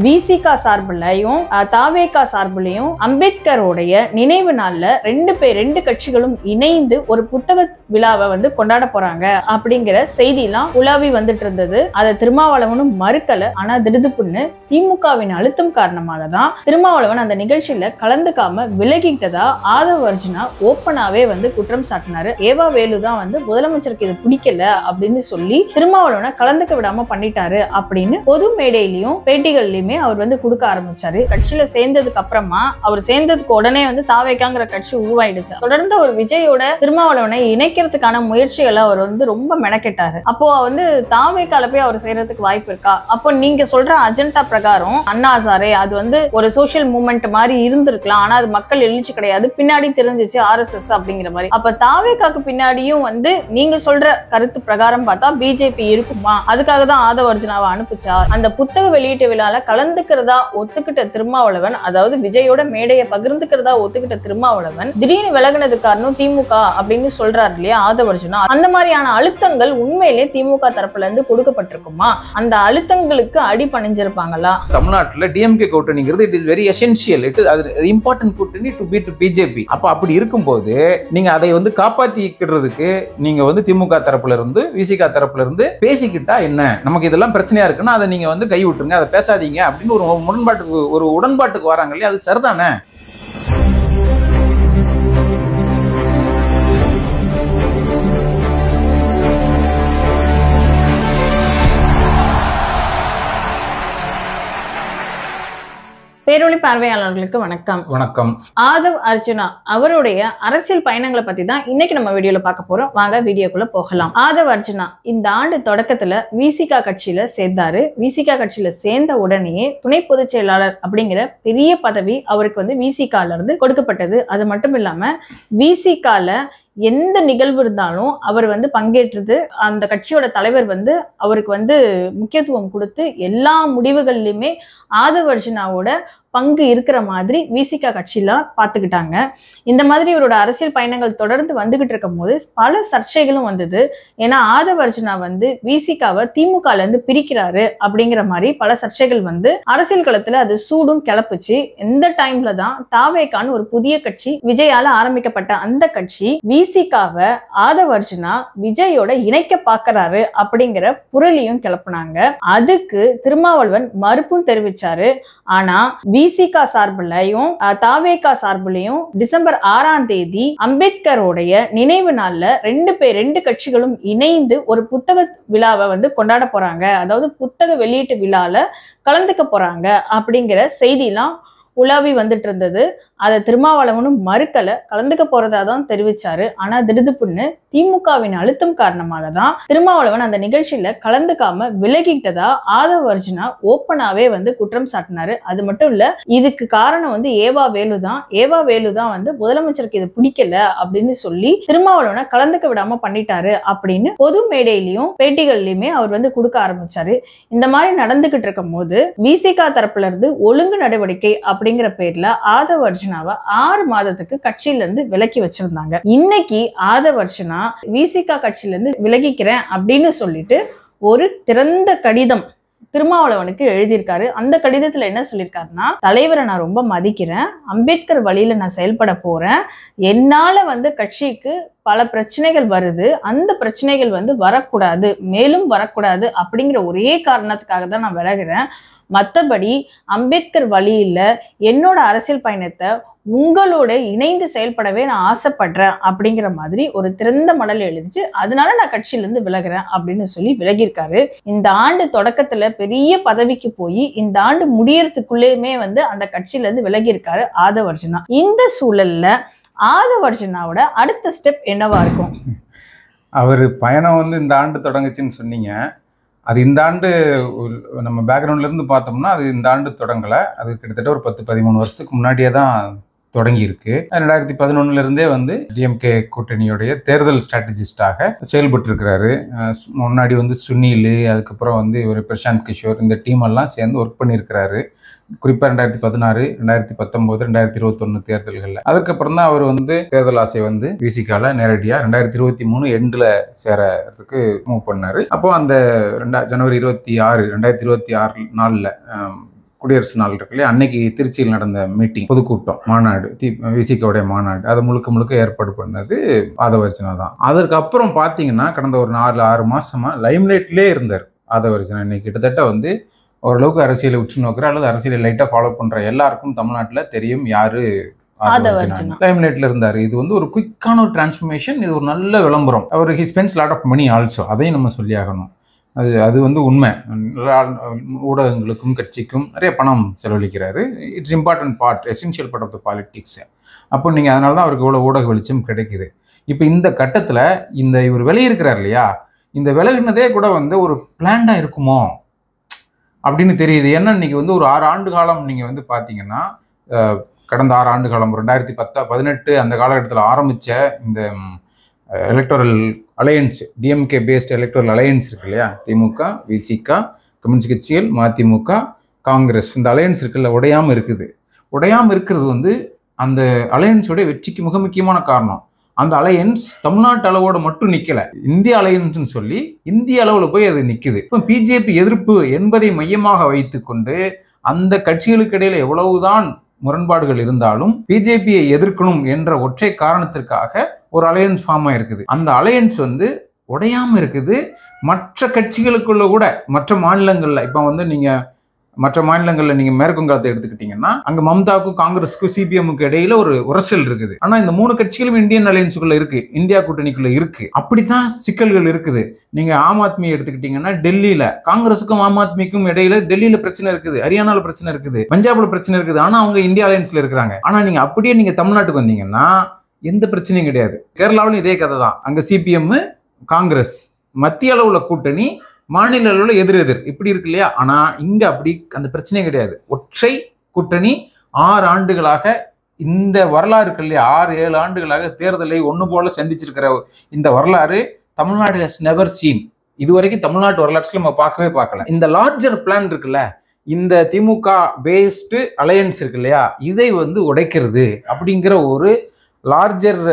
விசிகா சார்பிலையும் தாவேகா சார்பிலையும் அம்பேத்கரோடைய நினைவு நாள்ல ரெண்டு கட்சிகளும் இணைந்து ஒரு புத்தக விழாவை கொண்டாட போறாங்க அப்படிங்கிற செய்திலாம் உலாவி வந்துட்டு இருந்தது. அதை திருமாவளவனும் மறுக்கல. ஆனா திடுதுப்புன்னு திமுகவின் அழுத்தம் காரணமாக தான் திருமாவளவன் அந்த நிகழ்ச்சியில கலந்துக்காம விலகிட்டதா ஆதவ் அர்ஜுனா ஓப்பனாவே குற்றம் சாட்டினாரு. ஏவா வேலு தான் முதலமைச்சருக்கு இது பிடிக்கல அப்படின்னு சொல்லி திருமாவளவனை கலந்துக்க விடாம பண்ணிட்டாரு அப்படின்னு பொது மேடையிலையும் பேட்டிகள்லயுமே அவர் கொடுக்க ஆரம்பிச்சாரு. கட்சியில சேர்ந்ததுக்கு அப்புறமா அவர் சேர்ந்ததுக்கு உடனே தாவேகாங்கிற கட்சி உருவாயிடுச்சு. தொடர்ந்து ஒரு விஜயோட திருமாவளவனை இணைக்கிறதுக்கான முயற்சிகளை அவர் ரொம்ப மெனக்கெட்டாரு. அப்போ தாவேகால போய் அவர் செய்யறதுக்கு வாய்ப்பு இருக்கா? அப்போ நீங்க சொல்ற அஜெண்டா பிரகாரம் அண்ணா ஹசாரே அது ஒரு சோசியல் மூவ்மெண்ட் மாதிரி இருந்திருக்கலாம். ஆனா அது மக்கள் எழுச்சி கிடையாது, பின்னாடி தெரிஞ்சிச்சு ஆர்எஸ்எஸ் அப்படிங்கிற மாதிரி. அப்ப தாவேகாக்கு பின்னாடியும் நீங்க சொல்ற கருத்து பிரகாரம் பார்த்தா பிஜேபி இருக்குமா? அதுக்காக தான் ஆதவ் அர்ஜுனாவை அனுப்பிச்சா? அந்த புத்தக வெளியீட்டு விழால கலந்துக்கிறதா ஒத்துக்கிட்ட திருமாவளவன், அதாவது விஜயோட மேடையை பகிர்ந்துக்கிறதா ஒத்துக்கிட்ட திருமாவளவன் திடீர்னு விலகினது காரணம் திமுக அப்படின்னு சொல்றாரு இல்லையா ஆதவ் அர்ஜுனா. அந்த மாதிரியான அழுத்தங்கள் உண்மையிலே திமுக தரப்புல இருந்து கொடுக்கப்பட்டிருக்குமா? அந்த அழுத்தங்களுக்கு அடி பணிஞ்சிருப்பாங்களா? தமிழ்நாட்டுல டிஎம்கே கூட்டணிங்கிறது it is very essential, it is important கூட்டணி டு பீட் பிஜேபி. அப்ப அப்படி இருக்கும்போது நீங்க அதை காப்பாத்திக்கிறதுக்கு நீங்க திமுக தரப்புல இருந்து விசிகா தரப்புல இருந்து பேசிக்கிட்டா என்ன, நமக்கு இதெல்லாம் பிரச்சனையா இருக்குன்னா அதை நீங்க கை விட்டுருங்க, அதை பேசாதீங்க அப்படின்னு ஒரு உடன்பாட்டுக்கு வராங்க இல்லையா? அது சரிதானே? பேரொளி பார்வையாளர்களுக்கு வணக்கம். வணக்கம். ஆதவ் அர்ஜுனா அவருடைய அரசியல் பயணங்களை பத்தி தான் இன்னைக்கு நம்ம வீடியோல பார்க்க போறோம். வாங்க வீடியோக்குள்ள போகலாம். ஆதவ் அர்ஜுனா இந்த ஆண்டு தொடக்கத்துல விசிகா கட்சியில சேர்ந்தாரு. விசிகா கட்சியில சேர்ந்த உடனே துணை பொதுச் செயலாளர் அப்படிங்கிற பெரிய பதவி அவருக்கு விசிகால இருந்து கொடுக்கப்பட்டது. அது மட்டும் இல்லாம விசிகால எந்த நிகழ்வு இருந்தாலும் அவர் பங்கேற்றது, அந்த கட்சியோட தலைவர் அவருக்கு முக்கியத்துவம் கொடுத்து எல்லா முடிவுகள்லையுமே ஆதவ் அர்ஜுனாவோட பங்கு இருக்கிற மாதிரி விசிகா கட்சியெல்லாம் பார்த்துக்கிட்டாங்க. இந்த மாதிரி இவரோட அரசியல் பயணங்கள் தொடர்ந்து வந்துகிட்டு இருக்கும் போது பல சர்ச்சைகளும் வந்தது. ஏன்னா ஆதவ் அர்ஜுனா விசிகாவை திமுகல இருந்து பிரிக்கிறாரு அப்படிங்கிற மாதிரி பல சர்ச்சைகள் அரசியல் களத்துல அது சூடும் கிளப்புச்சு. இந்த டைம்ல தான் தாவேகான்னு ஒரு புதிய கட்சி விஜயால ஆரம்பிக்கப்பட்ட அந்த கட்சி விசிகாவை ஆதவ் அர்ஜுனா விஜயோட இணைக்க பாக்குறாரு அப்படிங்கிற புரளியும் கிளப்புனாங்க. அதுக்கு திருமாவளவன் மறுப்பும் தெரிவிச்சாரு. ஆனா விசிகா சார்பிலையும் தாவேகா சார்பிலையும் டிசம்பர் 6ஆம் தேதி அம்பேத்கரோடைய நினைவு நாள்ல ரெண்டு கட்சிகளும் இணைந்து ஒரு புத்தக விழாவை கொண்டாட போறாங்க, அதாவது புத்தக வெளியீட்டு விழால கலந்துக்க போறாங்க அப்படிங்கிற செய்திலாம் உலாவி வந்துட்டு இருந்தது. அதை திருமாவளவனும் மறுக்கல, கலந்துக்க போறதா தான் தெரிவிச்சாரு. ஆனா திடுதுப்புன்னு திமுகவின் அழுத்தம் காரணமாக தான் திருமாவளவன் அந்த நிகழ்ச்சியில கலந்துக்காம விலகிட்டதா ஆதவ் அர்ஜுனா ஓப்பனாவே குற்றம் சாட்டினாரு. அது மட்டும் இல்ல, இதுக்கு காரணம் ஏவா வேலு தான். ஏவா வேலு தான் முதலமைச்சருக்கு இது பிடிக்கல அப்படின்னு சொல்லி திருமாவளவனை கலந்துக்க விடாம பண்ணிட்டாரு அப்படின்னு பொது மேடையிலையும் பேட்டிகள்லயுமே அவர் கொடுக்க ஆரம்பிச்சாரு. இந்த மாதிரி நடந்துகிட்டு இருக்கும் போது விசிகா தரப்புல இருந்து ஒழுங்கு நடவடிக்கை அப்படிங்கிற பேர்ல ஆதவ் அர்ஜுனாவை 6 மாதத்துக்கு கட்சியில இருந்து விலக்கி வச்சிருந்தாங்க. இன்னைக்கு ஆதவ் அர்ஜுனா விசிகா கட்சியில இருந்து விலகிக்கிறேன் அப்படின்னு சொல்லிட்டு ஒரு திறந்த கடிதம் திருமாவளவனுக்கு எழுதியிருக்காரு. அந்த கடிதத்துல என்ன சொல்லியிருக்காருன்னா, தலைவரை நான் ரொம்ப மதிக்கிறேன், அம்பேத்கர் வழியில நான் செயல்பட போறேன், என்னால கட்சிக்கு பல பிரச்சனைகள் வருது, அந்த பிரச்சனைகள் வரக்கூடாது, மேலும் வரக்கூடாது அப்படிங்கிற ஒரே காரணத்துக்காக தான் நான் விலகிறேன். மற்றபடி அம்பேத்கர் வழியில என்னோட அரசியல் பயணத்தை உங்களோட இணைந்து செயல்படவே நான் ஆசைப்படுறேன் அப்படிங்கிற மாதிரி ஒரு திறந்த மடல் எழுதிட்டு அதனால நான் கட்சியில இருந்து விலகிறேன் அப்படின்னு சொல்லி விலகியிருக்காரு. இந்த ஆண்டு தொடக்கத்துல பெரிய பதவிக்கு போய் இந்த ஆண்டு முடியறதுக்குள்ளேயுமே அந்த கட்சியில இருந்து விலகியிருக்காரு ஆதவ் அர்ஜுனா. இந்த சூழல்ல ஆதவ் அர்ஜுனாவோட அடுத்த ஸ்டெப் என்னவா இருக்கும்? அவர் பயணம் இந்த ஆண்டு தொடங்குச்சுன்னு சொன்னீங்க. அது இந்த ஆண்டு நம்ம பேக்ரவுண்ட்ல இருந்து பார்த்தோம்னா அது இந்த ஆண்டு தொடங்கலை. அது கிட்டத்தட்ட ஒரு 10-13 வருஷத்துக்கு முன்னாடியே தான் தொடங்கி இருக்கு. 2011 இருந்தே டிஎம்கே கூட்டணியுடைய தேர்தல் ஸ்ட்ராட்டஜிஸ்டாக செயல்பட்டு இருக்கிறாரு. முன்னாடி சுனில், அதுக்கப்புறம் இவர் பிரசாந்த் கிஷோர், இந்த டீம் எல்லாம் சேர்ந்து ஒர்க் பண்ணியிருக்கிறாரு. குறிப்பாக 2016, 2019, 2021 தேர்தல்களில். அதுக்கப்புறம் தான் அவர் தேர்தல் ஆசை விசிகால நேரடியாக 2023 எண்டில் சேரத்துக்கு மூவ் பண்ணாரு. அப்போ அந்த ஜனவரி 26, 2024 குடியரசு நாள் இருக்கு இல்லையா, அன்னைக்கு திருச்சியில் நடந்த மீட்டிங், பொதுக்கூட்டம், மாநாடு, விசிகாவுடைய மாநாடு, அதை முழுக்க ஏற்பாடு பண்ணது ஆதவர்ஜுனா தான். அதற்கப்புறம் பார்த்தீங்கன்னா கடந்த ஒரு 4-6 மாசமா லைம்லைட்லேயே இருந்தார் ஆதவர்ஜுனா. இன்னைக்கு கிட்டத்தட்ட வந்து ஓரளவுக்கு அரசியலை உற்று நோக்கிற அல்லது அரசியலை லைட்டாக ஃபாலோ பண்ற எல்லாருக்கும் தமிழ்நாட்டில் தெரியும் யாரு ஆதவர்ஜுனா. லைம்லைட்ல இருந்தாரு. இது வந்து ஒரு குயிக்கான ஒரு டிரான்ஸ்ஃபர்மேஷன், இது ஒரு நல்ல விளம்பரம். அவர் he spends lot of money also, அதையும் நம்ம சொல்லி ஆகணும். அது வந்து உண்மை. ஊடகங்களுக்கும் கட்சிக்கும் நிறைய பணம் செலவழிக்கிறாரு. It's important part, essential part of the politics. அப்போ நீங்கள் அதனால தான் அவருக்கு இவ்வளோ ஊடக வெளிச்சம் கிடைக்குது. இப்போ இந்த கட்டத்தில் இவர் வெளியிருக்கிறார் இல்லையா, இந்த விலகினதே கூட வந்து ஒரு பிளான்டாக இருக்குமோ அப்படின்னு தெரியுது. ஏன்னா இன்னைக்கு வந்து ஒரு 6 ஆண்டு காலம் நீங்கள் வந்து பார்த்தீங்கன்னா, கடந்த 6 ஆண்டு காலம் 2018 அந்த காலகட்டத்தில் ஆரம்பித்த இந்த electoral alliance, DMK based electoral alliance இருக்கு இல்லையா, திமுக, விசிகா, கம்யூனிஸ்ட் கட்சிகள், மதிமுக, காங்கிரஸ், இந்த அலையன்ஸ் இருக்குல்ல, உடையாமல் இருக்குது. உடையாமல் இருக்கிறது வந்து அந்த அலையன்ஸோடைய வெற்றிக்கு மிக முக்கியமான காரணம். அந்த அலையன்ஸ் தமிழ்நாட்டு அளவோட மட்டும் நிற்கலை, இந்திய அலையன்ஸ்ன்னு சொல்லி இந்திய அளவில் போய் அது நிற்குது. இப்போ பிஜேபி எதிர்ப்பு என்பதை மையமாக வைத்துக்கொண்டு அந்த கட்சிகளுக்கு இடையில எவ்வளவுதான் முரண்பாடுகள் இருந்தாலும் பிஜேபியை எதிர்க்கணும் என்ற ஒற்றை காரணத்திற்காக ஒரு அலையன்ஸ் ஃபார்ம் ஆயிருக்குது. அந்த அலையன்ஸ் வந்து உடையாம இருக்குது. மற்ற கட்சிகளுக்குள்ள கூட மற்ற மாநிலங்கள்ல, இப்போ வந்து நீங்க மற்ற மாநிலங்கள்ல நீங்க மேற்கு வங்காளத்தை எடுத்துக்கிட்டீங்கன்னா, அங்க மம்தாவுக்கும் காங்கிரஸுக்கும் சிபிஎம்முக்கு இடையில ஒரு உரசல் இருக்குது. ஆனா இந்த 3 கட்சிகளும் இந்தியன் அலையன்ஸுக்குள்ள இருக்கு, இந்தியா கூட்டணிக்குள்ள இருக்கு. அப்படித்தான் சிக்கல்கள் இருக்குது. நீங்க ஆம் ஆத்மி எடுத்துக்கிட்டீங்கன்னா, டெல்லியில காங்கிரஸுக்கும் ஆம் ஆத்மிக்கும் இடையில டெல்லியில பிரச்சனை இருக்குது, ஹரியானால பிரச்சனை இருக்குது, பஞ்சாப்ல பிரச்சனை இருக்குது. ஆனா அவங்க இந்தியா அலையன்ஸ்ல இருக்கிறாங்க. ஆனா நீங்க அப்படியே நீங்க தமிழ்நாட்டுக்கு வந்தீங்கன்னா எந்த பிரச்சனையும் கிடையாது. கேரளாவிலும் இதே கதை தான். அங்க சிபிஎம், காங்கிரஸ், மத்திய அளவுல கூட்டணி, மாநில அளவில் எதிர் இப்படி இருக்கு இல்லையா. ஆனா இங்க அப்படி அந்த பிரச்சனையே கிடையாது. ஒற்றை கூட்டணி 6 ஆண்டுகளாக இந்த வரலாறு இருக்கு இல்லையா, 6-7 ஆண்டுகளாக தேர்தலை ஒண்ணு போல சந்திச்சிருக்கிற இந்த வரலாறு தமிழ்நாடு ஹஸ் நெவர் சீன். இதுவரைக்கும் தமிழ்நாட்டு வரலாற்றுல நம்ம பார்க்கல. இந்த லார்ஜர் பிளான் இருக்குல்ல, இந்த திமுக பேஸ்டு அலையன்ஸ் இருக்கு இல்லையா, இதை வந்து உடைக்கிறது அப்படிங்கிற ஒரு லார்ஜர்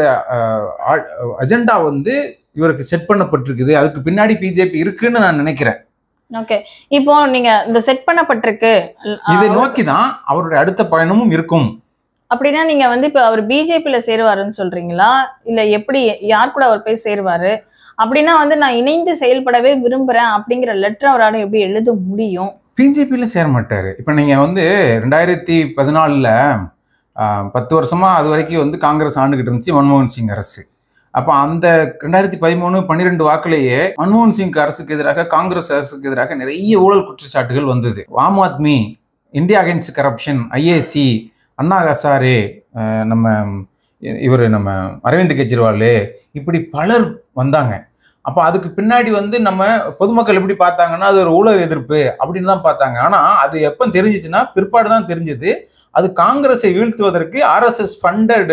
அஜெண்டா வந்து இவருக்கு செட் பண்ணப்பட்டிருக்குது. அதுக்கு பின்னாடி பிஜேபி இருக்குன்னு நான் நினைக்கிறேன். ஓகே, இப்போ நீங்க இந்த செட் பண்ணப்பட்டிருக்கு, இதை நோக்கி தான் அவருடைய அடுத்த பயணமும் இருக்கும். அப்படின்னா நீங்க வந்து இப்ப அவர் பிஜேபியில சேருவாருன்னு சொல்றீங்களா, இல்ல எப்படி, யார் கூட அவர் போய் சேருவாரு? அப்படின்னா வந்து நான் இணைந்து செயல்படவே விரும்புறேன் அப்படிங்கிற லெட்டர் அவரால் எப்படி எழுத முடியும்? பிஜேபியில சேர மாட்டாரு. இப்ப நீங்க வந்து 2014ல 10 வருஷமா அது வரைக்கும் வந்து காங்கிரஸ் ஆண்டுகிட்டு இருந்துச்சு, மன்மோகன் சிங் அரசு. அப்போ அந்த 2013-12 வாக்குலேயே மன்மோகன் சிங் அரசுக்கு எதிராக, காங்கிரஸ் அரசுக்கு எதிராக நிறைய ஊழல் குற்றச்சாட்டுகள் வந்தது. Aam Aadmi, India against corruption, IAC, Anna Hazare, நம்ம அரவிந்த் கெஜ்ரிவால், இப்படி பலர் வந்தாங்க. அப்போ அதுக்கு பின்னாடி வந்து நம்ம பொதுமக்கள் எப்படி பார்த்தாங்கன்னா, அது ஒரு ஊழல் எதிர்ப்பு அப்படின்னு தான் பார்த்தாங்க. ஆனால் அது எப்போ தெரிஞ்சிச்சுன்னா பிற்பாடு தான் தெரிஞ்சது, அது காங்கிரஸை வீழ்த்துவதற்கு RSS ஃபண்டட்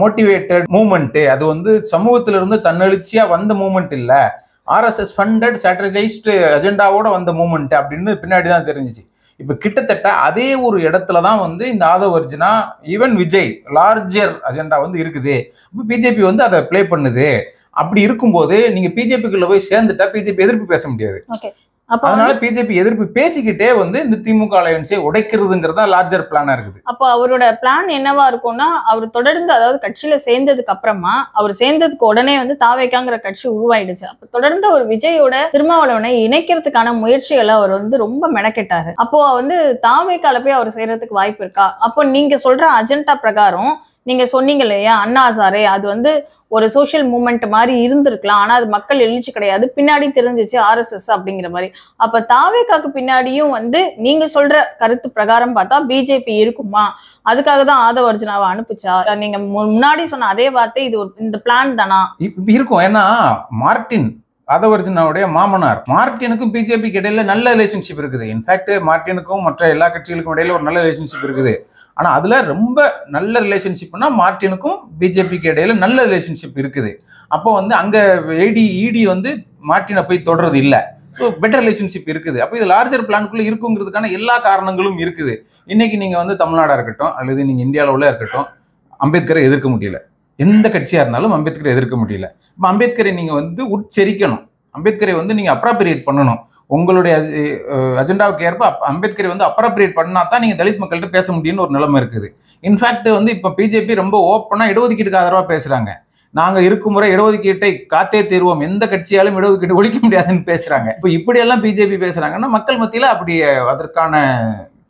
மோட்டிவேட்டட் மூவ்மெண்ட். அது வந்து சமூகத்திலிருந்து தன்னெழுச்சியா வந்த மூவ்மெண்ட் இல்லை, RSS ஃபண்டட் ஸ்ட்ராட்டஜைஸ்டு அஜெண்டாவோட வந்த மூவ்மெண்ட் அப்படின்னு பின்னாடி தான் தெரிஞ்சிச்சு. இப்போ கிட்டத்தட்ட அதே ஒரு இடத்துல தான் வந்து இந்த Aadhav Arjuna, even Vijay, larger agenda வந்து இருக்குது. இப்போ பிஜேபி வந்து அதை பிளே பண்ணுது. அப்படி இருக்கும்போது நீங்க பிஜேபிக்குள்ள போய் சேர்ந்துட்டா பிஜேபி எதிர்ப்பு பேச முடியாது. அதனால பிஜேபி எதிர்ப்பு பேசிக்கிட்டே வந்து இந்த திமுக அலையன்ஸை உடைக்கிறதுங்கிறதா லார்ஜர் பிளானா இருக்குது. அப்போ அவரோட பிளான் என்னவா இருக்கும்னா, அவர் தொடர்ந்து, அதாவது கட்சியில சேர்ந்ததுக்கு அப்புறமா, அவர் சேர்ந்ததுக்கு உடனே வந்து தாவேக்காங்கிற கட்சி உருவாயிடுச்சு. அப்ப தொடர்ந்து ஒரு விஜயோட திருமாவளவனை இணைக்கிறதுக்கான முயற்சிகளை அவர் வந்து ரொம்ப மெனக்கெட்டாரு. அப்போ வந்து தாவேக்கால போய் அவர் செய்யறதுக்கு வாய்ப்பு இருக்கா? அப்போ நீங்க சொல்ற அஜெண்டா பிரகாரம் நீங்க சொன்னீங்க இல்லையா, அண்ணா ஹசாரே, அது வந்து ஒரு சோசியல் மூவ்மெண்ட் மாதிரி இருந்திருக்கலாம், ஆனா அது மக்கள் எழுச்சி கிடையாது, பின்னாடி தெரிஞ்சிச்சு RSS அப்படிங்கிற மாதிரி. அப்ப தாவேக்காக்கு பின்னாடியும் வந்து நீங்க சொல்ற கருத்து பிரகாரம் பார்த்தா பிஜேபி இருக்குமா? அதுக்காக தான் ஆதவர்ஜுனாவை அனுப்பிச்சா? நீங்க முன்னாடி சொன்ன அதே வார்த்தை, இது இந்த பிளான் தானா இருக்கும்? ஏன்னா மார்டின், ஆதவர்ஜுனாவுடைய மாமனார், மார்டினுக்கும் பிஜேபிக்கு இடையில நல்ல ரிலேஷன்ஷிப் இருக்குது. இன்ஃபேக்ட் மார்டினுக்கும் மற்ற எல்லா கட்சிகளுக்கும் இடையில ஒரு நல்ல ரிலேஷன்ஷிப் இருக்குது. ஆனா அதுல ரொம்ப நல்ல ரிலேஷன்ஷிப்னா மார்டினுக்கும் பிஜேபிக்கு இடையில நல்ல ரிலேஷன்ஷிப் இருக்குது. அப்போ வந்து அங்க இடி வந்து மார்டினை போய் தொடர்றது இல்லை. ஸோ பெட்டர் ரிலேஷன்ஷிப் இருக்குது. அப்போ இது லார்ஜர் பிளானுக்குள்ள இருக்குங்கிறதுக்கான எல்லா காரணங்களும் இருக்குது. இன்னைக்கு நீங்க வந்து தமிழ்நாடா இருக்கட்டும் அல்லது நீங்க இந்தியாவில் உள்ள இருக்கட்டும், அம்பேத்கரை எதிர்க்க முடியல. எந்த கட்சியா இருந்தாலும் அம்பேத்கரை எதிர்க்க முடியல. இப்போ அம்பேத்கரை நீங்க வந்து உட்செரிக்கணும், அம்பேத்கரை வந்து நீங்க அப்ராப்ரியேட் பண்ணணும். உங்களுடைய அஜெண்டாவுக்கு ஏற்ப அம்பேத்கரை வந்து அப்ராப்ரியேட் பண்ணா தான் நீங்க தலித் மக்கள்கிட்ட பேச முடியும்னு ஒரு நிலைமை இருக்குது. இன்ஃபேக்ட் வந்து இப்ப பிஜேபி ரொம்ப ஓப்பனா இடஒதுக்கீட்டுக்கு ஆதரவா பேசுறாங்க. நாங்க இருக்கும் முறை இடஒதுக்கீட்டை காத்தே தீர்வோம், எந்த கட்சியாலும் இடஒதுக்கீட்டு ஒழிக்க முடியாதுன்னு பேசுறாங்க. இப்ப இப்படி எல்லாம் பிஜேபி பேசுறாங்கன்னா மக்கள் மத்தியில அப்படி அதற்கான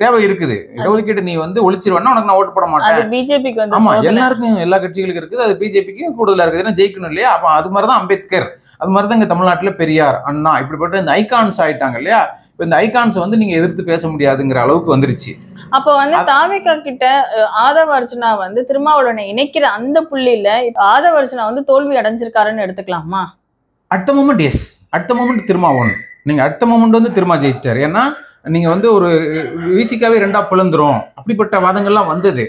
தேவை இருக்குது. இடஒதுக்கீட்டு நீ வந்து ஒழிச்சிருவேன்னா உனக்கு நான் ஓட்டு போட மாட்டேன். பிஜேபிக்கு வந்து ஆமா, எல்லாருக்கும் எல்லா கட்சிகளுக்கும் இருக்குது, அது பிஜேபிக்கும் கூடுதலா இருக்குது. ஏன்னா ஜெயிக்கணும் இல்லையா? அப்ப அது மாதிரிதான் அம்பேத்கர், அது மாதிரிதான் இங்க தமிழ்நாட்டுல பெரியார், அண்ணா, இப்படிப்பட்ட இந்த ஐகான்ஸ் ஆயிட்டாங்க இல்லையா? இப்ப இந்த ஐகான்ஸ் வந்து நீங்க எதிர்த்து பேச முடியாதுங்கிற அளவுக்கு வந்துருச்சு. அப்ப வந்து தாவேகா கிட்ட ஆதவ அர்ஜுனா வந்து திருமாவளவனை இணைக்கிற அந்த புள்ளியில ஆதவ அர்ஜுனா வந்து தோல்வி அடைஞ்சிருக்காருன்னு எடுத்துக்கலாமா? அடுத்த மொமெண்ட் எஸ், அடுத்த மொமெண்ட் திருமாவளவன், நீங்க அடுத்த மொமெண்ட் வந்து திருமா ஜெயிச்சிட்டாரு. ஏன்னா நீங்க வந்து ஒரு விசிகாவே 2ஆ பிளந்துரும் அப்படிப்பட்ட வாதங்கள்லாம் வந்தது.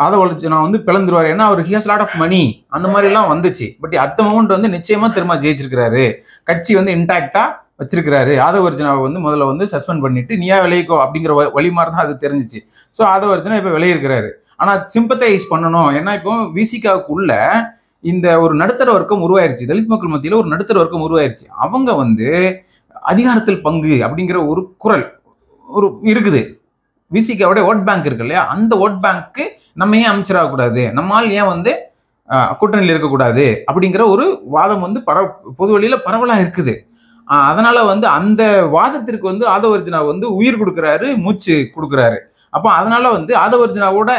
ஆதவ அர்ஜுனா வந்து பிளந்துருவாரு, ஏன்னா அவர் ஹியஸ் லாட் ஆஃப் மணி, அந்த மாதிரி எல்லாம் வந்துச்சு. பட் அடுத்த மொமெண்ட் வந்து நிச்சயமா திருமா ஜெயிச்சிருக்கிறாரு. கட்சி வந்து இன்டாக்டா வச்சிருக்கிறாரு. ஆதவ அர்ஜுனாவை வந்து முதல்ல வந்து சஸ்பெண்ட் பண்ணிட்டு நீயா விளைவிக்கோ அப்படிங்கிற வழி மாதிரி தான் அது தெரிஞ்சிச்சு. ஸோ ஆதவ அர்ஜுனா இப்போ விளையிருக்கிறாரு. ஆனால் சிம்பத்தைஸ் பண்ணணும். ஏன்னா இப்போ விசிகாவுக்குள்ள இந்த ஒரு நடுத்தர வர்க்கம் உருவாயிருச்சு, தலித் மக்கள் மத்தியில் ஒரு நடுத்தர வர்க்கம் உருவாயிருச்சு. அவங்க வந்து அதிகாரத்தில் பங்கு அப்படிங்கிற ஒரு குரல் ஒரு இருக்குது. விசிகாவோட ஓட் பேங்க் இருக்கு இல்லையா? அந்த ஓட் பேங்க்கு நம்ம ஏன் அமைச்சராகக்கூடாது, நம்மால் ஏன் வந்து கூட்டணியில் இருக்கக்கூடாது அப்படிங்கிற ஒரு வாதம் வந்து பொது வழியில பரவலா இருக்குது. அதனால வந்து அந்த வாதத்திற்கு வந்து ஆதவ அர்ஜுனா வந்து உயிர் கொடுக்குறாரு, மூச்சு கொடுக்குறாரு. அப்போ அதனால வந்து ஆதவ அர்ஜுனாவோட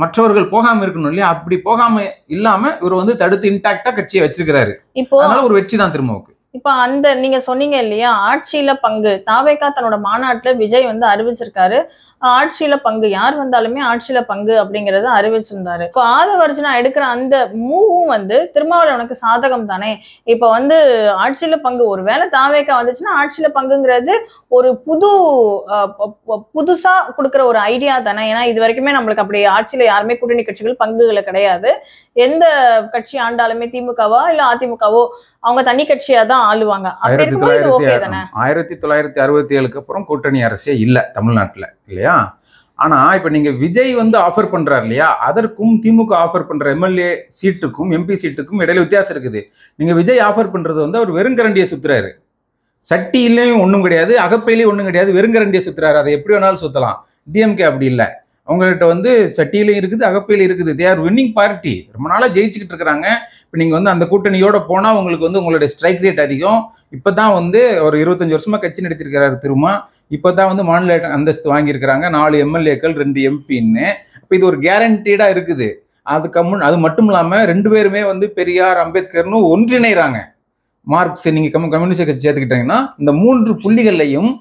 மற்றவர்கள் போகாம இருக்கணும் இல்லையா? அப்படி போகாம இல்லாம இவர் வந்து தடுத்து இன்டாக்டா கட்சியை வச்சிருக்கிறாரு. இப்போ அதனால ஒரு வெற்றி தான் திருமாவுக்கு. இப்ப அந்த நீங்க சொன்னீங்க இல்லையா, ஆட்சியில பங்கு தாவேகா தன்னோட மாநாட்டுல விஜய் வந்து அறிவிச்சிருக்காரு, ஆட்சியில பங்கு, யார் வந்தாலுமே ஆட்சியில பங்கு அப்படிங்கறத அறிவிச்சிருந்தாரு. இப்போ ஆதவ அர்ஜுனா எடுக்கிற அந்த மூவும் வந்து திருமாவளவனுக்கு சாதகம் தானே. இப்ப வந்து ஆட்சியில பங்கு, ஒருவேளை தாவேகா வந்துச்சுன்னா ஆட்சியில பங்குங்கிறது ஒரு புதுசா கொடுக்குற ஒரு ஐடியா தானே. ஏன்னா இது வரைக்குமே நம்மளுக்கு அப்படி ஆட்சியில யாருமே கூட்டணி கட்சிகள் பங்குகளை கிடையாது. எந்த கட்சி ஆண்டாலுமே திமுகவா இல்ல அதிமுகவோ அவங்க தனி கட்சியா தான் ஆளுவாங்க. 1967க்கு அப்புறம் கூட்டணி அரசே இல்ல தமிழ்நாட்டுல இல்லையா? ஆனா இப்ப நீங்க விஜய் வந்து ஆஃபர் பண்றாரு இல்லையா, அதற்கும் திமுக ஆஃபர் பண்ற எம்எல்ஏ சீட்டுக்கும் எம்பி சீட்டுக்கும் இடையில வித்தியாசம் இருக்குது. நீங்க விஜய் ஆஃபர் பண்றது வந்து அவர் வெறுங்கரண்டியை சுத்துறாரு, சட்டியிலையும் ஒண்ணும் கிடையாது, அகப்பையிலையும் ஒண்ணும் கிடையாது, வெறுங்கரண்டியை சுத்துறாரு. அதை எப்படி வேணாலும் சுத்தலாம். டிஎம்கே அப்படி இல்லை, அவங்ககிட்ட வந்து சட்டியிலையும் இருக்குது, அகப்பையிலும் இருக்குது. தே ஆர் வின்னிங் பார்ட்டி, ரொம்ப நாளாக ஜெயிச்சுக்கிட்டு இருக்கிறாங்க. இப்போ நீங்கள் வந்து அந்த கூட்டணியோட போனால் உங்களுக்கு வந்து உங்களுடைய ஸ்ட்ரைக் ரேட் அதிகம். இப்போ தான் வந்து ஒரு 25 வருஷமாக கட்சி நடத்திருக்கிறாரு திருமா. இப்போ தான் வந்து மாநில அந்தஸ்து வாங்கியிருக்கிறாங்க, 4 எம்எல்ஏக்கள் 2 எம்பின்னு. இப்போ இது ஒரு கேரண்டீடாக இருக்குது. அது மட்டும் இல்லாமல் 2 பேருமே வந்து பெரியார் அம்பேத்கர்னு ஒன்றிணைறாங்க. மார்க்ஸ் நீங்கள் கம்யூனிஸ்ட் கட்சி சேர்த்துக்கிட்டீங்கன்னா இந்த 3 புள்ளிகளையும்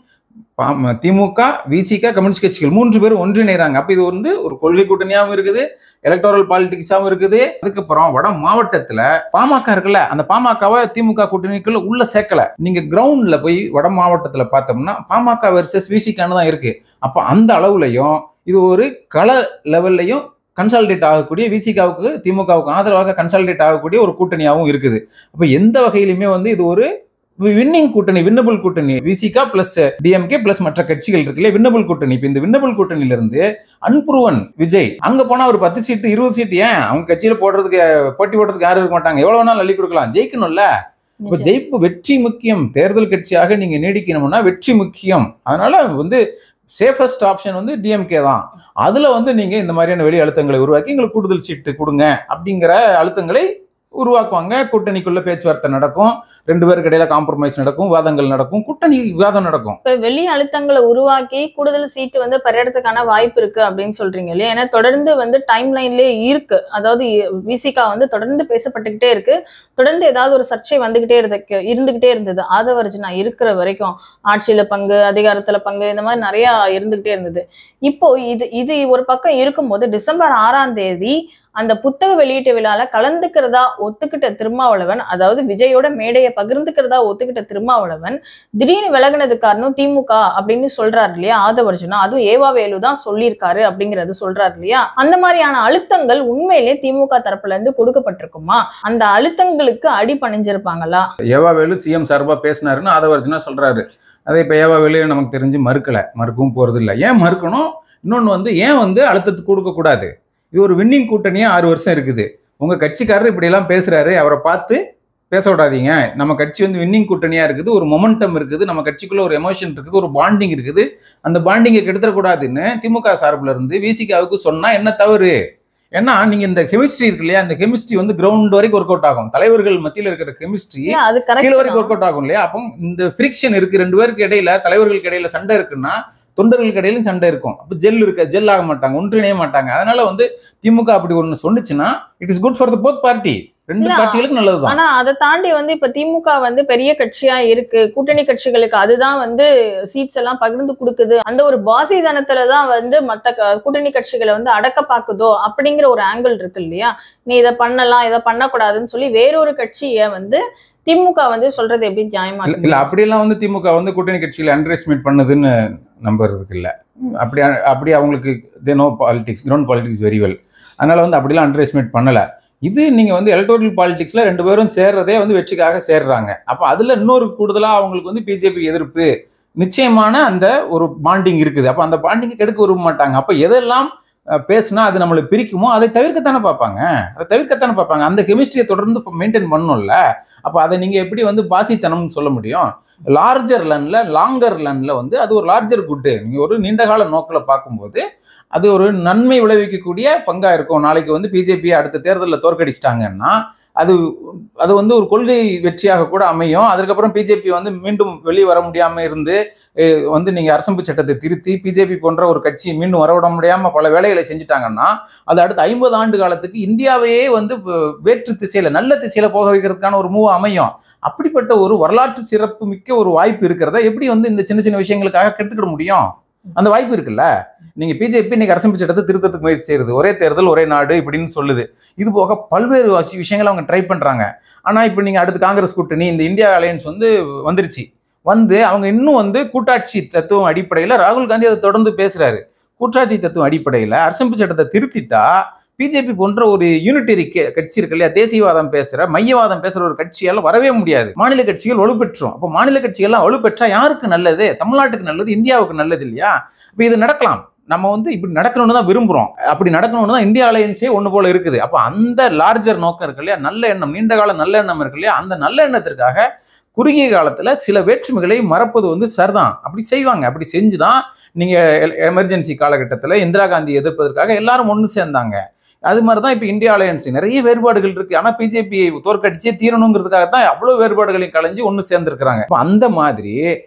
திமுக, விசிக, கம்யூனிஸ்ட் கட்சிகள் 3 பேரும் ஒன்றிணைறாங்க. அப்ப இது வந்து ஒரு கொள்கை கூட்டணியாகவும் இருக்குது, எலக்டோரல் பாலிடிக்ஸாகவும் இருக்குது. அதுக்கப்புறம் வட மாவட்டத்துல பாமக இருக்குல்ல, அந்த பாமகவை திமுக கூட்டணிக்குள்ள உள்ள சேர்க்கல. நீங்க கிரவுண்ட்ல போய் வட மாவட்டத்துல பார்த்தோம்னா பாமக வெர்சஸ் விசிகான்னு தான் இருக்கு. அப்ப அந்த அளவுலையும் இது ஒரு கள லெவல்லையும் கன்சாலிடேட் ஆகக்கூடிய, விசிகாவுக்கு திமுகவுக்கு ஆதரவாக கன்சாலிடேட் ஆகக்கூடிய ஒரு கூட்டணியாகவும் இருக்குது. அப்ப எந்த வகையிலுமே வந்து இது ஒரு வின்னிங் கூட்டணி, வின்னபிள் கூட்டணி. விசிகா பிளஸ் டிஎம்கே பிளஸ் மற்ற கட்சிகள் இருக்குல்ல, வின்னபிள் கூட்டணி. இப்ப இந்த வின்னபிள் கூட்டணியில இருந்து அன்புருவன் விஜய் அங்க போனா ஒரு 10 சீட்டு 20 சீட்டு ஏன் அவங்க கட்சியில போடுறதுக்கு, போட்டி போடுறதுக்கு யாரும் இருக்க மாட்டாங்க, எவ்வளவு வேணாலும் அள்ளி கொடுக்கலாம், ஜெயிக்கணும்ல. இப்ப ஜெயிப்பு வெற்றி முக்கியம். தேர்தல் கட்சியாக நீங்க நீடிக்கணும்னா வெற்றி முக்கியம். அதனால வந்து சேஃபஸ்ட் ஆப்ஷன் வந்து டிஎம்கே தான். அதுல வந்து நீங்க இந்த மாதிரியான வெளி அழுத்தங்களை உருவாக்கி எங்களுக்கு கூடுதல் சீட்டு கொடுங்க அப்படிங்கிற அழுத்தங்களை உருவாக்குவாங்க. கூட்டணிக்குள்ள பேச்சுவார்த்தை நடக்கும், 2 பேருக்கு இடையில காம்ப்ரமைஸ் நடக்கும், வாதங்கள் நடக்கும், கூட்டணி விவாதம் நடக்கும். இப்ப வெளி அழுத்தங்களை உருவாக்கி கூடுதல் சீட்டு வந்து பெறறதுக்கான வாய்ப்பு இருக்கு அப்படின்னு சொல்றீங்க இல்லையா? ஏன்னா தொடர்ந்து வந்து டைம் லைன்லயே இருக்கு. அதாவது விசிகா வந்து தொடர்ந்து பேசப்பட்டுக்கிட்டே இருக்கு, தொடர்ந்து ஏதாவது ஒரு சர்ச்சை வந்துகிட்டே இருந்துகிட்டே இருந்தது. ஆதவ அர்ஜுனா இருக்கிற வரைக்கும் ஆட்சியில பங்கு, அதிகாரத்துல பங்கு, இந்த மாதிரி நிறைய இருந்துகிட்டே இருந்தது. இப்போ இது ஒரு பக்கம் இருக்கும்போது டிசம்பர் 6ஆம் தேதி அந்த புத்தக வெளியீட்டு விழால கலந்துக்கிறதா ஒத்துக்கிட்ட திருமாவளவன், அதாவது விஜயோட மேடையை பகிர்ந்துக்கிறதா ஒத்துக்கிட்ட திருமாவளவன் திடீர்னு விலகினது காரணம் திமுக அப்படின்னு சொல்றாரு இல்லையா ஆதவ அர்ஜுனா. அதுவும் ஏவா வேலு தான் சொல்லியிருக்காரு அப்படிங்கறது சொல்றாரு இல்லையா? அந்த மாதிரியான அழுத்தங்கள் உண்மையிலே திமுக தரப்புல இருந்து கொடுக்கப்பட்டிருக்குமா? அந்த அழுத்தங்களுக்கு அடி பணிஞ்சிருப்பாங்களா? ஏவா வேலு சிஎம் சார்பா பேசினாருன்னு ஆதவ அர்ஜுனா சொல்றாரு. அதை இப்ப ஏவா வேலு நமக்கு தெரிஞ்சு மறுக்கவும் போறது இல்லை. ஏன் மறுக்கணும்? இன்னொன்னு வந்து ஏன் வந்து அழுத்தத்துக்கு கொடுக்க கூடாது? இது ஒரு வின்னிங் கூட்டணியா 6 வருஷம் இருக்குது. உங்க கட்சிக்காரர் இப்படி எல்லாம் பேசுறாரு, அவரை பார்த்து பேச விடாதீங்க, நம்ம கட்சி வந்து வின்னிங் கூட்டணியா இருக்குது, ஒரு மொமெண்டம் இருக்குது, நம்ம கட்சிக்குள்ள ஒரு எமோஷன் இருக்குது, ஒரு பாண்டிங் இருக்குது, அந்த பாண்டிங்கை கெடுத்துடக்கூடாதுன்னு திமுக சார்பில் இருந்து விசிகாவுக்கு சொன்னா என்ன தவறு? ஏன்னா நீங்க இந்த கெமிஸ்ட்ரி இருக்கு இல்லையா, அந்த கெமிஸ்ட்ரி வந்து கிரவுண்ட் வரைக்கும் ஒர்க் அவுட் ஆகும். தலைவர்கள் மத்தியில் இருக்கிற கெமிஸ்ட்ரி அது கீழ கரெக்ட் வரைக்கும் ஒர்க் அவுட் ஆகும் இல்லையா? அப்போ இந்த ஃபிரிக்ஷன் இருக்கு, ரெண்டு பேருக்கு இடையில, தலைவர்களுக்கு இடையில சண்டை இருக்குன்னா தொண்டர்களுக்கு இடையிலும் சண்டை இருக்கும். அப்போ ஜெல் இருக்க ஜெல் ஆக மாட்டாங்க, ஒன்றிணைய மாட்டாங்க. அதனால வந்து திமுக அப்படி ஒண்ணு சொன்னுச்சுன்னா it is good for the both party, ரெண்டு பார்ட்டிகளுக்கும் நல்லதுதான். ஆனா அதை தாண்டி வந்து இப்ப திமுக வந்து பெரிய கட்சியா இருக்கு, கூட்டணி கட்சிகளுக்கு அதுதான் வந்து சீட்ஸ் எல்லாம் பகிர்ந்து கொடுக்குது, அந்த ஒரு பாசிதனத்துலதான் வந்து மத்த கூட்டணி கட்சிகளை வந்து அடக்க பாக்குதோ அப்படிங்கிற ஒரு ஆங்கிள் இருக்கு இல்லையா? நீ இதை பண்ணலாம், இதை பண்ணக்கூடாதுன்னு சொல்லி வேறொரு கட்சியை வந்து திமுக வந்து சொல்றது எப்படி நியாயமா இல்ல அப்படியெல்லாம் வந்து திமுக வந்து கூட்டணி கட்சிகளை அண்டர்எஸ்டிமேட் பண்ணுதுன்னு நம்புறதுக்கு இல்ல. அப்படி அவங்களுக்கு they know politics, ground politics very well. அதனால வந்து அப்படிலாம் அண்டர்எஸ்டிமேட் பண்ணல. இது நீங்க வந்து எலக்டோரல் பாலிடிக்ஸ்ல ரெண்டு பேரும் சேர்றதே வந்து வெற்றிக்காக சேர்றாங்க. அப்ப அதுல இன்னொரு கூடுதலா அவங்களுக்கு வந்து பிஜேபி எதிர்ப்பு, நிச்சயமான அந்த ஒரு பாண்டிங் இருக்குது. அப்ப அந்த பாண்டிங்கை கெடுக்க விரும்ப மாட்டாங்க. அப்ப எதெல்லாம் பேசினா அது நம்மளை பிரிக்குமோ அதை தவிர்க்கத்தானே பார்ப்பாங்க. அந்த கெமிஸ்ட்ரியை தொடர்ந்து மெயின்டைன் பண்ணணும்ல. அப்போ அதை நீங்க எப்படி வந்து பாசித்தனம்னு சொல்ல முடியும்? லார்ஜர் லன்ல, லாங்கர் லன்ல வந்து அது ஒரு லார்ஜர் குட்டு. நீங்க ஒரு நீண்ட கால நோக்கில் பார்க்கும்போது அது ஒரு நன்மை விளைவிக்கக்கூடிய பங்கா இருக்கும். நாளைக்கு வந்து பிஜேபி அடுத்த தேர்தலில் தோற்கடிச்சிட்டாங்கன்னா அது வந்து ஒரு கொள்கை வெற்றியாக கூட அமையும். அதுக்கப்புறம் பிஜேபி வந்து மீண்டும் வெளியே வர முடியாம இருந்து வந்து நீங்க அரசமைப்பு சட்டத்தை திருத்தி பிஜேபி போன்ற ஒரு கட்சி மீண்டும் வரவிட முடியாம பல வேலைகளை செஞ்சுட்டாங்கன்னா அது அடுத்த 50 ஆண்டு காலத்துக்கு இந்தியாவையே வந்து வேற்று திசையில, நல்ல திசையில போக வைக்கிறதுக்கான ஒரு மூவ் அமையும். அப்படிப்பட்ட ஒரு வரலாற்று சிறப்பு மிக்க ஒரு வாய்ப்பு இருக்கிறத எப்படி வந்து இந்த சின்ன சின்ன விஷயங்களுக்காக கெடுத்துக்கிட முடியும்? அந்த வாய்ப்பு இருக்குல்ல. நீங்க பிஜேபி இன்னைக்கு அரசமைப்பு சட்டத்தை திருத்தத்துக்கு முயற்சி செய்யுது, ஒரே தேர்தல் ஒரே நாடு இப்படின்னு சொல்லுது. இது போக பல்வேறு விஷயங்களை அவங்க ட்ரை பண்றாங்க. ஆனா இப்ப நீங்க அடுத்து காங்கிரஸ் கூட்டணி, இந்த இந்தியா அலையன்ஸ் வந்து வந்துருச்சு. வந்து அவங்க இன்னும் வந்து கூட்டாட்சி தத்துவம் அடிப்படையில ராகுல் காந்தி அதை தொடர்ந்து பேசுறாரு. கூட்டாட்சி தத்துவம் அடிப்படையில அரசமைப்பு சட்டத்தை திருத்திட்டா பிஜேபி போன்ற ஒரு யூனிட்டரி கட்சி இருக்கு இல்லையா, தேசியவாதம் பேசுற, மையவாதம் பேசுற ஒரு கட்சியால வரவே முடியாது. மாநில கட்சிகள் வலுப்பெற்றோம். அப்போ மாநில கட்சிகள்லாம் வலுப்பெற்றா யாருக்கு நல்லது? தமிழ்நாட்டுக்கு நல்லது, இந்தியாவுக்கு நல்லது இல்லையா? இப்போ இது நடக்கலாம். நம்ம வந்து இப்படி நடக்கணும்னு தான் விரும்புறோம். அப்படி நடக்கணும்னு தான் இந்தியா அலையன்ஸே ஒண்ணு போல இருக்குது. அப்போ அந்த லார்ஜர் நோக்கம் இருக்கு இல்லையா, நல்ல எண்ணம், நீண்ட கால நல்ல எண்ணம் இருக்கு இல்லையா, அந்த நல்ல எண்ணத்திற்காக குறுகிய காலத்துல சில வேற்றுமைகளை மறப்பது வந்து சரிதான். அப்படி செய்வாங்க. அப்படி செஞ்சுதான் நீங்க எமர்ஜென்சி காலகட்டத்தில் இந்திரா காந்தி எதிர்ப்பதற்காக எல்லாரும் ஒன்று சேர்ந்தாங்க. அது மாதிரிதான் இப்ப இந்தியா அலையன்ஸ் நிறைய வேறுபாடுகள் இருக்கு. ஆனா பிஜேபி தோற்கடிச்சே தீரணுங்கிறதுக்காக தான் அவ்வளவு வேறுபாடுகளையும் கலைஞ்சு ஒன்று சேர்ந்திருக்கிறாங்க. அந்த மாதிரி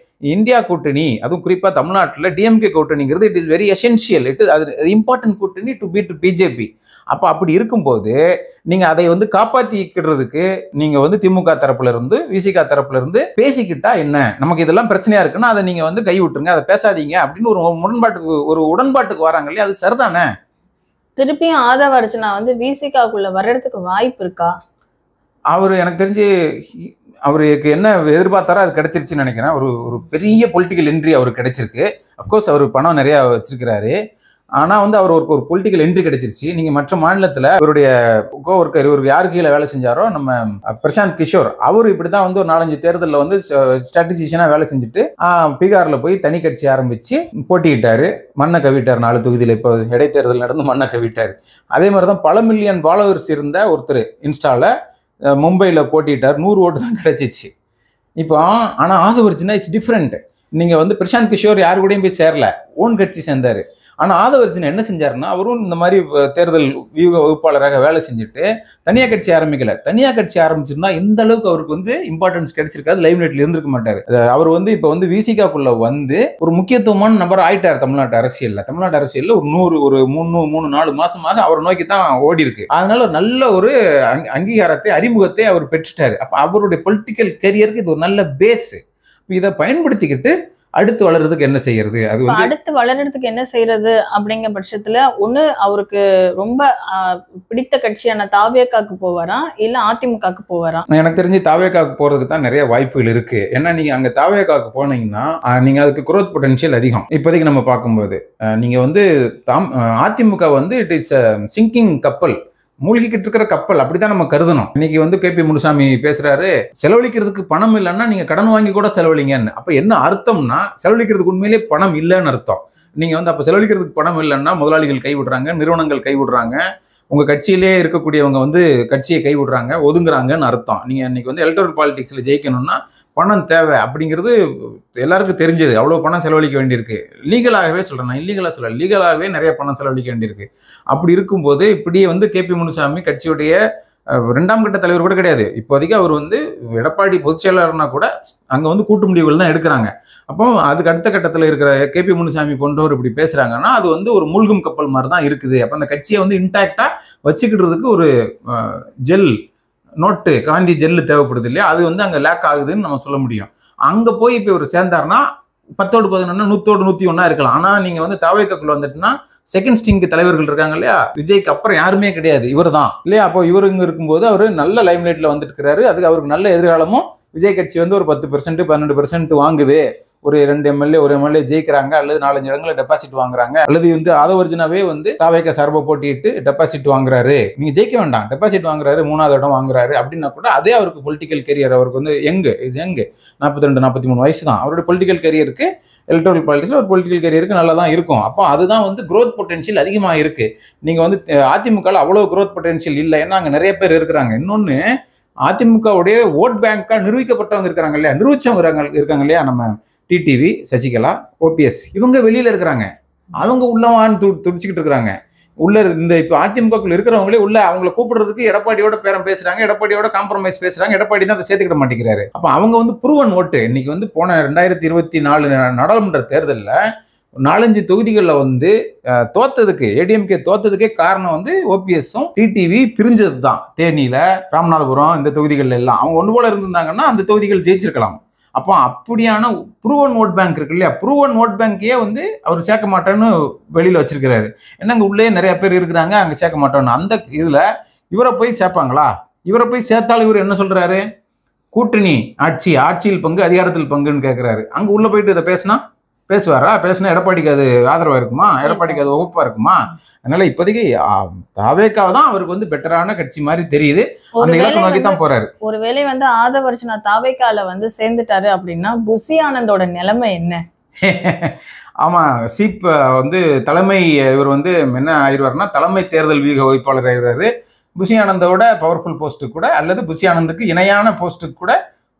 இந்தியா கூட்டணி, அதுவும் குறிப்பா தமிழ்நாட்டில் டிஎம்கே கூட்டணிங்கிறது it is very essential. It is அது இம்பார்ட்டன்ட் கூட்டணி டு பீட் பிஜேபி. அப்ப அப்படி இருக்கும்போது நீங்க அதை வந்து காப்பாத்திக்கிறதுக்கு நீங்க வந்து திமுக தரப்புல இருந்து, விசிக தரப்புல இருந்து பேசிக்கிட்டா என்ன, நமக்கு இதெல்லாம் பிரச்சனையா இருக்குன்னா அதை நீங்க வந்து கை விட்டுருங்க, அதை பேசாதீங்க அப்படின்னு ஒரு உடன்பாட்டுக்கு வராங்க இல்லையா, அது சரிதானே? திருப்பியும் ஆதவ அர்ஜுனா வந்து விசிகாக்குள்ள வர்றதுக்கு வாய்ப்பு இருக்கா? அவரு எனக்கு தெரிஞ்சு அவருக்கு என்ன எதிர்பார்த்தாரோ அது கிடைச்சிருச்சுன்னு நினைக்கிறேன். ஒரு பெரிய பொலிட்டிக்கல் என்ட்ரி அவருக்கு கிடைச்சிருக்கு. அப்கோர்ஸ் அவர் பணம் நிறைய வச்சிருக்கிறாரு. ஆனா வந்து அவர் ஒரு பொலிட்டிக்கல் என்ட்ரி கிடைச்சிருச்சு. நீங்க மற்ற மாநிலத்துல இவருடைய கோவர்க்கர், இவருக்கு யாரு கீழே வேலை செஞ்சாரோ நம்ம பிரசாந்த் கிஷோர், அவரு இப்படிதான் வந்து ஒரு 4-5 தேர்தலில் வந்து ஸ்ட்ராட்டஜிஷியனா வேலை செஞ்சுட்டு பீகார்ல போய் தனி கட்சி ஆரம்பிச்சு போட்டிக்கிட்டாரு. மண்ணை கவிட்டார் 4 தொகுதியில். இப்போ இடைத்தேர்தல் நடந்து மண்ணை கவிட்டார். அதே மாதிரிதான் பல மில்லியன் ஃபாலோவர்ஸ் இருந்த ஒருத்தர் இன்ஸ்டால மும்பையில் போட்டிட்டார். 100 ஓட்டு தான் கிடைச்சிச்சு. இப்போ ஆனா ஆதவ அர்ஜுனா இட்ஸ் டிஃப்ரெண்ட். நீங்க வந்து பிரசாந்த் கிஷோர் யாரு கூடயும் போய் சேரல, ஓன் கட்சி சேர்ந்தாரு. ஆனா ஆதவ அர்ஜுனா என்ன செஞ்சாருன்னா, அவரும் இந்த மாதிரி தேர்தல் வியூக வகுப்பாளராக வேலை செஞ்சுட்டு தனியா கட்சி ஆரம்பிக்கல. தனியா கட்சி ஆரம்பிச்சிருந்தா இந்த அளவுக்கு அவருக்கு வந்து இம்பார்ட்டன்ஸ் கிடைச்சிருக்காது, லைவ் நைட்ல இருந்திருக்க மாட்டாரு. அவர் வந்து இப்ப வந்து விசிகாக்குள்ள வந்து ஒரு முக்கியத்துவமான நபர் ஆயிட்டார் தமிழ்நாட்டு அரசியல்ல. ஒரு 3-4 மாசமாக அவர் நோக்கி தான் ஓடி இருக்கு. அதனால நல்ல ஒரு அங்கீகாரத்தை, அறிமுகத்தை அவர் பெற்றுட்டாரு. அப்ப அவருடைய பொலிட்டிக்கல் கெரியருக்கு இது ஒரு நல்ல பேஸ். இதை பயன்படுத்திக்கிட்டு அடுத்து வளர்றதுக்கு என்ன செய்யறது? அது வந்து அடுத்து வளர்றதுக்கு என்ன செய்யறது அப்படிங்கிற பட்சத்துல ஒண்ணு அவருக்கு ரொம்ப பிடித்த கட்சியான தாவேகாக்கு போவாரா, இல்ல அதிமுகக்கு போவாரா? எனக்கு தெரிஞ்சு தாவேகாக்கு போறதுக்கு தான் நிறைய வாய்ப்புகள் இருக்கு. ஏன்னா நீங்க அங்க தாவேகாக்கு போனீங்கன்னா நீங்க அதுக்கு குரோத் பொட்டன்ஷியல் அதிகம். இப்போதைக்கு நம்ம பார்க்கும்போது நீங்க வந்து அதிமுக வந்து இட் இஸ் சிங்கிங் கப்பல், மூழ்கிக்கிட்டு இருக்கிற கப்பல், அப்படித்தான் நம்ம கருதணும். இன்னைக்கு வந்து கேபி முனுசாமி பேசுறாரு, செலவழிக்கிறதுக்கு பணம் இல்லைன்னா நீங்க கடன் வாங்கி கூட செலவழிங்கன்னு. அப்ப என்ன அர்த்தம்னா, செலவழிக்கிறதுக்கு உண்மையிலே பணம் இல்லைன்னு அர்த்தம். நீங்க வந்து அப்ப செலவழிக்கிறதுக்கு பணம் இல்லைன்னா முதலாளிகள் கைவிடுறாங்க, நிறுவனங்கள் கைவிடுறாங்க, உங்க கட்சியிலே இருக்கக்கூடியவங்க வந்து கட்சியை கைவிடுறாங்க, ஒதுங்குறாங்கன்னு அர்த்தம். நீங்க இன்னைக்கு வந்து எலக்டோரல் பாலிடிக்ஸ்ல ஜெயிக்கணும்னா பணம் தேவை அப்படிங்கிறது எல்லாருக்கும் தெரிஞ்சது. அவ்வளவு பணம் செலவழிக்க வேண்டியிருக்கு. லீகலாகவே சொல்றேன், நான் இல்லீகலா சொல்ல, லீகலாகவே நிறைய பணம் செலவழிக்க வேண்டியிருக்கு. அப்படி இருக்கும்போது இப்படியே வந்து KP முனுசாமி கட்சியுடைய 2ஆம் கட்ட தலைவர் கூட கிடையாது. இப்போதைக்கு அவர் வந்து எடப்பாடி பொதுச் செயலாளர்னா கூட அங்க வந்து கூட்டு முடிவுகள் தான் எடுக்கிறாங்க. அப்போ அதுக்கு அடுத்த கட்டத்தில் இருக்கிற KP முனுசாமி போன்றவர் இப்படி பேசுறாங்கன்னா அது வந்து ஒரு மூழ்கும் கப்பல் மாதிரி தான் இருக்குது. அப்ப அந்த கட்சியை வந்து இன்டாக்டா வச்சுக்கிட்டுறதுக்கு ஒரு ஜெல் நோட்டு, காந்தி ஜெல்லு தேவைப்படுது இல்லையா, அது வந்து அங்க லேக் ஆகுதுன்னு நம்ம சொல்ல முடியும். அங்க போய் இப்ப இவர் சேர்ந்தாருன்னா 10ஓடு 11 100ஓடு 101 இருக்கலாம். ஆனா நீங்க வந்து தவேகாக்குள்ள வந்துட்டுன்னா செகண்ட் ஸ்டிங்கு தலைவர்கள் இருக்காங்க இல்லையா, விஜய்க்கு அப்புறம் யாருமே கிடையாது, இவர் தான் இல்லையா. அப்போ இவர் இங்க இருக்கும்போது அவரு நல்ல லைம்லைட்ல வந்துட்டு இருக்கிறாரு. அதுக்கு அவருக்கு நல்ல எதிர்காலமும் விஜய் கட்சி வந்து ஒரு 10% 12% வாங்குது. ஒரு 2 MLA 1 MLA ஜெயிக்கிறாங்க, அல்லது 4-5 இடங்களை டெபாசிட் வாங்குறாங்க, அல்லது வந்து ஆதவர்ஜுனாவே வந்து தாவேக சார்பா போட்டிட்டு டெபாசிட் வாங்குறாரு. நீங்க ஜெயிக்க வேண்டாம், டெபாசிட் வாங்குறாரு, 3வது இடம் வாங்குறாரு அப்படின்னா கூட அதே அவருக்கு பொலிட்டிக்கல் கெரியர், அவருக்கு வந்து யங் 42 43 வயசு தான் அவருடைய பொலிட்டிக்கல் கெரியருக்கு, எலக்ட்ரல் பாலிடிக்ஸ்ல ஒரு பொலிட்டிக்கல் கெரியருக்கு நல்லா தான் இருக்கும். அப்போ அதுதான் வந்து growth பொட்டன்ஷியல் அதிகமா இருக்கு. நீங்க வந்து அதிமுகல அவ்வளவு growth பொட்டன்ஷியல் இல்லை, ஏன்னா அங்க நிறைய பேர் இருக்கிறாங்க. இன்னொன்னு, அதிமுகவுடைய ஓட் பேங்கா நிரூபிக்கப்பட்டவங்க இருக்கிறாங்க இல்லையா, நிரூபிச்சவங்க இருக்காங்க இல்லையா, நம்ம டிடிவி, சசிகலா, OPS, இவங்க வெளியில இருக்கிறாங்க. அவங்க உள்ளவான்னு துடிச்சுக்கிட்டு இருக்கிறாங்க. உள்ள இந்த இப்ப அதிமுகக்குள்ள இருக்கிறவங்களே உள்ள அவங்களை கூப்பிடுறதுக்கு எடப்பாடியோட பேரம் பேசுறாங்க, எடப்பாடியோட காம்ப்ரமைஸ் பேசுறாங்க, எடப்பாடி தான் அதை சேர்த்துக்கிட மாட்டேங்கிறாரு. அப்ப அவங்க வந்து ப்ரூவன் ஓட்டு. இன்னைக்கு வந்து போன 2024 நாடாளுமன்ற தேர்தலில் 4-5 தொகுதிகளில் வந்து தோத்ததுக்கு, ஏடிஎம்கே தோத்ததுக்கே காரணம் வந்து OPSம் டிடிவி பிரிஞ்சது தான். தேனியில, ராமநாதபுரம், இந்த தொகுதிகள் எல்லாம் அவங்க ஒன்று போல இருந்திருந்தாங்கன்னா அந்த தொகுதிகள் ஜெயிச்சிருக்கலாம். அப்போ அப்படியான ப்ரூவன் ஓட் பேங்க் இருக்கு இல்லையா, ப்ரூவன் ஓட் பேங்கையே வந்து அவர் சேர்க்க மாட்டேன்னு வெளியில வச்சிருக்கிறாரு. என்னங்க உள்ளே நிறைய பேர் இருக்கிறாங்க, அங்க சேர்க்க மாட்டோம்னு. அந்த இதுல இவரை போய் சேர்ப்பாங்களா? இவரை போய் சேர்த்தாலும் இவர் என்ன சொல்றாரு, கூட்டணி ஆட்சி, ஆட்சியில் பங்கு அதிகாரத்தில் பங்குன்னு கேட்கிறாரு. அங்க உள்ள போயிட்டு இதை பேசுவாரா? பேசினா எடப்பாடிக்கு அது ஆதரவா இருக்குமா? எடப்பாடிக்கு அது வகுப்பா இருக்குமா? அதனால இப்போதைக்கு தாவேகாவை தான் அவருக்கு வந்து பெட்டரான கட்சி மாதிரி தெரியுது. அந்த இலக்கு நோக்கி தான் போறாரு. ஒருவேளை வந்து ஆதவர்ஜுனா தாவேகால வந்து சேர்ந்துட்டாரு அப்படின்னா புசி ஆனந்தோட நிலைமை என்ன? ஆமா, சீப் வந்து தலைமை, இவர் வந்து என்ன ஆயிடுவாருன்னா தலைமை தேர்தல் வியூக வகிப்பாளர் ஆயிடுவாரு. புசி ஆனந்தோட பவர்ஃபுல் போஸ்ட்டு கூட, அல்லது புசி ஆனந்துக்கு இணையான போஸ்ட்டுக்கு கூட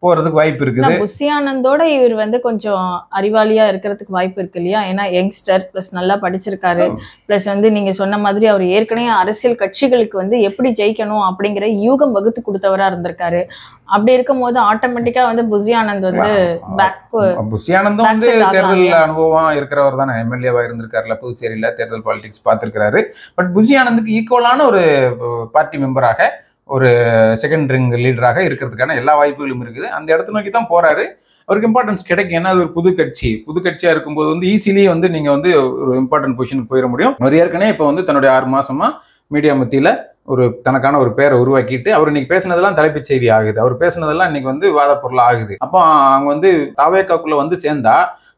போறதுக்கு வாய்ப்பு இருக்குது. புசி ஆனந்தோட இவர் வந்து கொஞ்சம் அறிவாளியா இருக்கிறதுக்கு வாய்ப்பு இருக்கு இல்லையா, ஏன்னா யங்ஸ்டர் பிளஸ் நல்லா படிச்சிருக்காரு, பிளஸ் வந்து நீங்க சொன்ன மாதிரி அவர் ஏற்கனவே அரசியல் கட்சிகளுக்கு வந்து எப்படி ஜெயிக்கணும் அப்படிங்கிற யூகம் வகுத்து கொடுத்தவரா இருந்திருக்காரு. அப்படி இருக்கும் போது ஆட்டோமேட்டிக்கா வந்து புசி ஆனந்த் வந்து புசி ஆனந்தும் வந்து தேர்தல் அனுபவம் இருக்கிறவர் தானே, எம்எல்ஏவா இருந்திருக்காருல, புதுச்சேரியில தேர்தல் பாலிடிக்ஸ் பார்த்திருக்கிறாரு. பட் புசி ஆனந்துக்கு ஈக்குவலான ஒரு பார்ட்டி மெம்பராக, ஒரு செகண்ட் ரிங் லீடராக இருக்கிறதுக்கான எல்லா வாய்ப்புகளும் இருக்குது. அந்த இடத்த நோக்கி தான் போறாரு. அவருக்கு இம்பார்ட்டன்ஸ் கிடைக்கும். ஏன்னா அது ஒரு புது கட்சியா இருக்கும்போது வந்து ஈஸிலி வந்து நீங்க வந்து ஒரு இம்பார்ட்டன்ட் பொசிஷனுக்கு போயிட முடியும். அவர் ஏற்கனவே இப்போ வந்து தன்னுடைய 6 மாசமா மீடியா மத்தியில ஒரு தனக்கான ஒரு பேரை உருவாக்கிட்டு அவர் இன்னைக்கு பேசினதெல்லாம் தலைப்புச் செய்தி ஆகுது. அவர் பேசினதெல்லாம் இன்னைக்கு வந்து வாத பொருள் ஆகுது. அப்போ அவங்க வந்து தாவேகாக்குள்ள வந்து சேர்ந்தா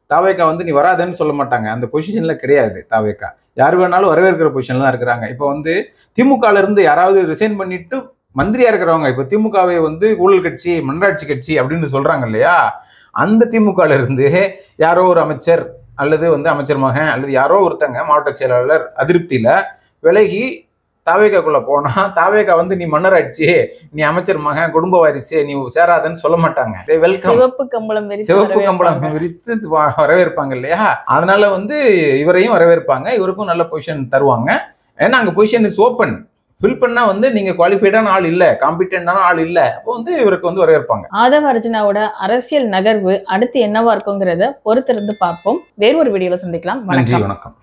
தாவேகா வந்து நீ வராதன்னு சொல்ல மாட்டாங்க. அந்த பொசிஷன்ல கிடையாது தாவேகா. யார் வேணாலும் வரவேற்கிற பொசிஷன்ல தான் இருக்கிறாங்க. இப்போ வந்து திமுகல இருந்து யாராவது ரிசைன் பண்ணிட்டு மந்திரியா இருக்கிறவங்க இப்போ திமுகவை வந்து ஊழல் கட்சி, மன்றாட்சி கட்சி அப்படின்னு சொல்றாங்க இல்லையா, அந்த திமுகல இருந்து யாரோ ஒரு அமைச்சர் அல்லது வந்து அமைச்சர் மகன் அல்லது யாரோ ஒருத்தங்க மாவட்ட செயலாளர் அதிருப்தியில விலகி தாவேகாக்குள்ள போனா தாவேகா வந்து நீ மன்னராட்சி, நீ அமைச்சர் மகன், குடும்ப வாரிசு, நீ சேராதன்னு சொல்ல மாட்டாங்க. வெல்கம், சிவப்பு கம்பளம் விரித்து வரவேற்பாங்க இல்லையா. அதனால வந்து இவரையும் வரவேற்பாங்க, இவருக்கும் நல்ல பொசிஷன் தருவாங்க. ஏன்னா அங்க பொசிஷன் இஸ் ஓப்பன். ஃபில் பண்ணா வந்து நீங்க குவாலிஃபைடான ஆள் இல்ல, காம்பிடென்டான ஆள் இல்ல, அப்போ வந்து இவருக்கு வந்து வரவேற்பாங்க. ஆதவர்ஜுனாவோட அரசியல் நகர்வு அடுத்து என்னவா இருக்குங்கிறத பொறுத்திருந்து பார்ப்போம். வேறு ஒரு வீடியோல சந்திக்கலாம். நன்றி, வணக்கம்.